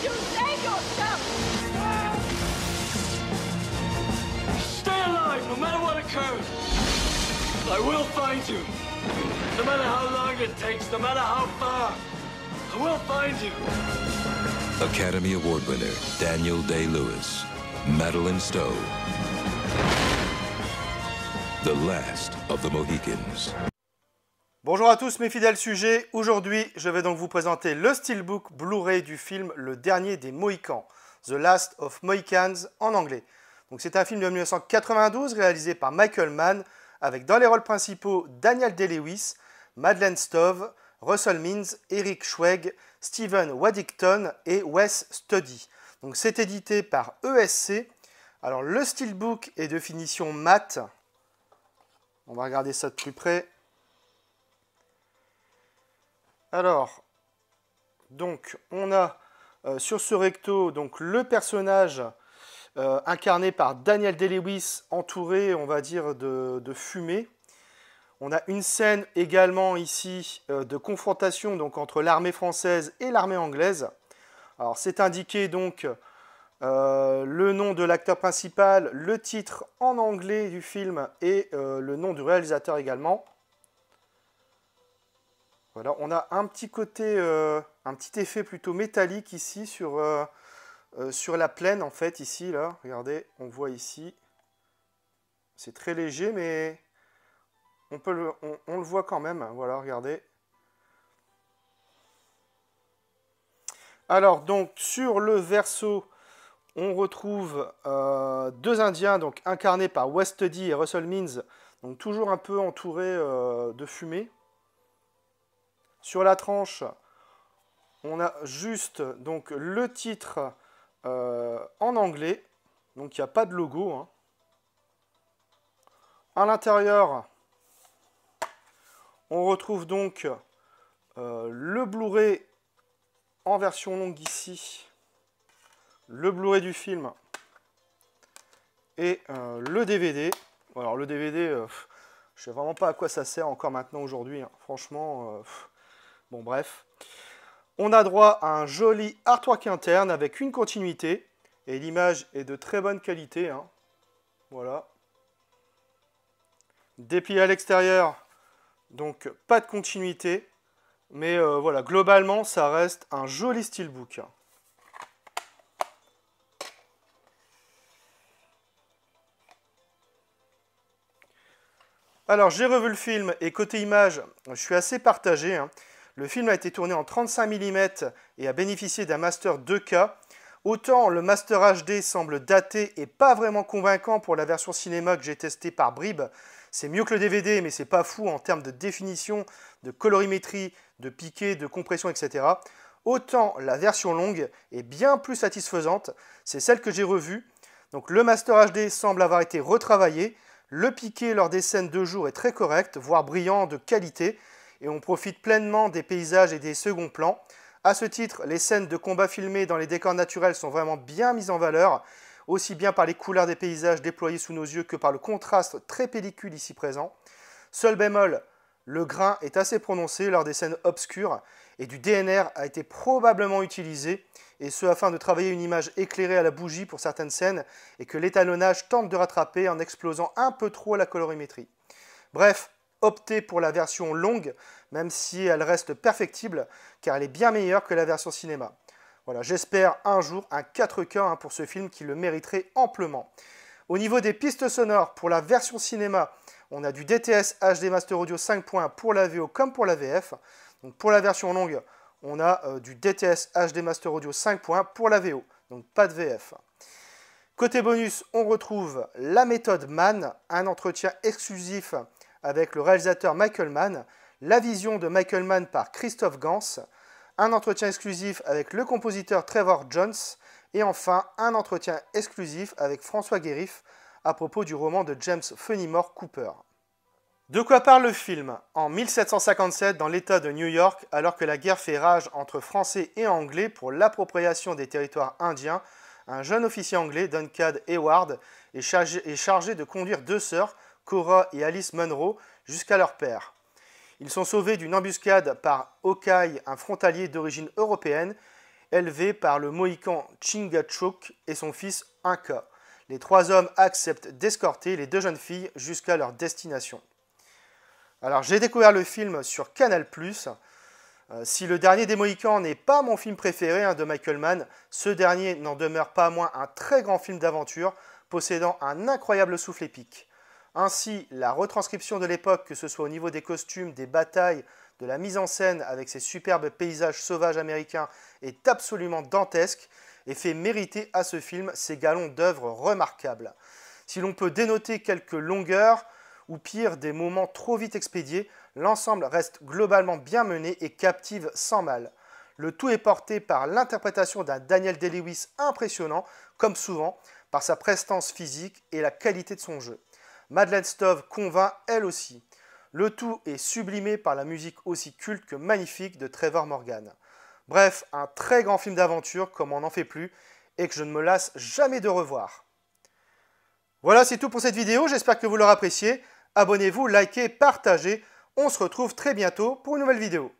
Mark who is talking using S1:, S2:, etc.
S1: You save yourself!
S2: Stay alive, no matter what occurs. I will find you. No matter how long it takes, no matter how far, I will find you.
S3: Academy Award winner Daniel Day-Lewis, Madeline Stowe, The Last of the Mohicans.
S4: Bonjour à tous mes fidèles sujets, aujourd'hui je vais donc vous présenter le Steelbook Blu-ray du film Le Dernier des Mohicans, The Last of Mohicans en anglais. Donc c'est un film de 1992 réalisé par Michael Mann avec dans les rôles principaux Daniel Day-Lewis, Madeleine Stowe, Russell Means, Eric Schwegg, Stephen Waddington et Wes Studi. Donc c'est édité par ESC. Alors le Steelbook est de finition mat. On va regarder ça de plus près. Alors, donc, on a sur ce recto donc, le personnage incarné par Daniel Day-Lewis, entouré, on va dire, de fumée. On a une scène également ici de confrontation donc, entre l'armée française et l'armée anglaise. Alors, c'est indiqué donc le nom de l'acteur principal, le titre en anglais du film et le nom du réalisateur également. Voilà, on a un petit côté, un petit effet plutôt métallique ici sur la plaine en fait, ici, là, regardez, on voit ici. C'est très léger, mais on le voit quand même, voilà, regardez. Alors, donc, sur le verso, on retrouve deux Indiens, donc incarnés par Wes Studi et Russell Means, donc toujours un peu entourés de fumée. Sur la tranche, on a juste donc, le titre en anglais, donc il n'y a pas de logo. Hein. À l'intérieur, on retrouve donc le Blu-ray en version longue ici, le Blu-ray du film et le DVD. Alors le DVD, je ne sais vraiment pas à quoi ça sert encore maintenant aujourd'hui, hein. Franchement... Bon, bref. On a droit à un joli artwork interne avec une continuité. Et l'image est de très bonne qualité. Hein. Voilà. Déplié à l'extérieur. Donc, pas de continuité. Mais voilà, globalement, ça reste un joli steelbook. Alors, j'ai revu le film et côté image, je suis assez partagé. Hein. Le film a été tourné en 35 mm et a bénéficié d'un master 2K. Autant le master HD semble daté et pas vraiment convaincant pour la version cinéma que j'ai testée par bribes. C'est mieux que le DVD, mais c'est pas fou en termes de définition, de colorimétrie, de piqué, de compression, etc. Autant la version longue est bien plus satisfaisante. C'est celle que j'ai revue. Donc le master HD semble avoir été retravaillé. Le piqué lors des scènes de jour est très correct, voire brillant, de qualité. Et on profite pleinement des paysages et des seconds plans. À ce titre, les scènes de combat filmées dans les décors naturels sont vraiment bien mises en valeur, aussi bien par les couleurs des paysages déployés sous nos yeux que par le contraste très pellicule ici présent. Seul bémol, le grain est assez prononcé lors des scènes obscures et du DNR a été probablement utilisé, et ce afin de travailler une image éclairée à la bougie pour certaines scènes et que l'étalonnage tente de rattraper en explosant un peu trop la colorimétrie. Bref, optez pour la version longue, même si elle reste perfectible, car elle est bien meilleure que la version cinéma. Voilà, j'espère un jour un 4K hein, pour ce film qui le mériterait amplement. Au niveau des pistes sonores, pour la version cinéma, on a du DTS HD Master Audio 5 points pour la VO comme pour la VF. Donc pour la version longue, on a du DTS HD Master Audio 5 points pour la VO, donc pas de VF. Côté bonus, on retrouve la méthode Mann, un entretien exclusif avec le réalisateur Michael Mann, la vision de Michael Mann par Christophe Gans, un entretien exclusif avec le compositeur Trevor Jones, et enfin un entretien exclusif avec François Guérif à propos du roman de James Fenimore Cooper. De quoi parle le film? En 1757, dans l'État de New York, alors que la guerre fait rage entre Français et Anglais pour l'appropriation des territoires indiens, un jeune officier anglais, Duncan Hayward, est chargé de conduire deux sœurs, Cora et Alice Munro, jusqu'à leur père. Ils sont sauvés d'une embuscade par Hawkeye, un frontalier d'origine européenne, élevé par le Mohican Chingachgook et son fils Inca. Les 3 hommes acceptent d'escorter les 2 jeunes filles jusqu'à leur destination. Alors j'ai découvert le film sur Canal+. Si le dernier des Mohicans n'est pas mon film préféré de Michael Mann, ce dernier n'en demeure pas moins un très grand film d'aventure, possédant un incroyable souffle épique. Ainsi, la retranscription de l'époque, que ce soit au niveau des costumes, des batailles, de la mise en scène avec ces superbes paysages sauvages américains, est absolument dantesque et fait mériter à ce film ses galons d'œuvre remarquables. Si l'on peut dénoter quelques longueurs, ou pire des moments trop vite expédiés, l'ensemble reste globalement bien mené et captive sans mal. Le tout est porté par l'interprétation d'un Daniel Day-Lewis impressionnant, comme souvent, par sa prestance physique et la qualité de son jeu. Madeleine Stowe convainc elle aussi. Le tout est sublimé par la musique aussi culte que magnifique de Trevor Morgan. Bref, un très grand film d'aventure comme on n'en fait plus et que je ne me lasse jamais de revoir. Voilà, c'est tout pour cette vidéo, j'espère que vous l'aurez apprécié. Abonnez-vous, likez, partagez. On se retrouve très bientôt pour une nouvelle vidéo.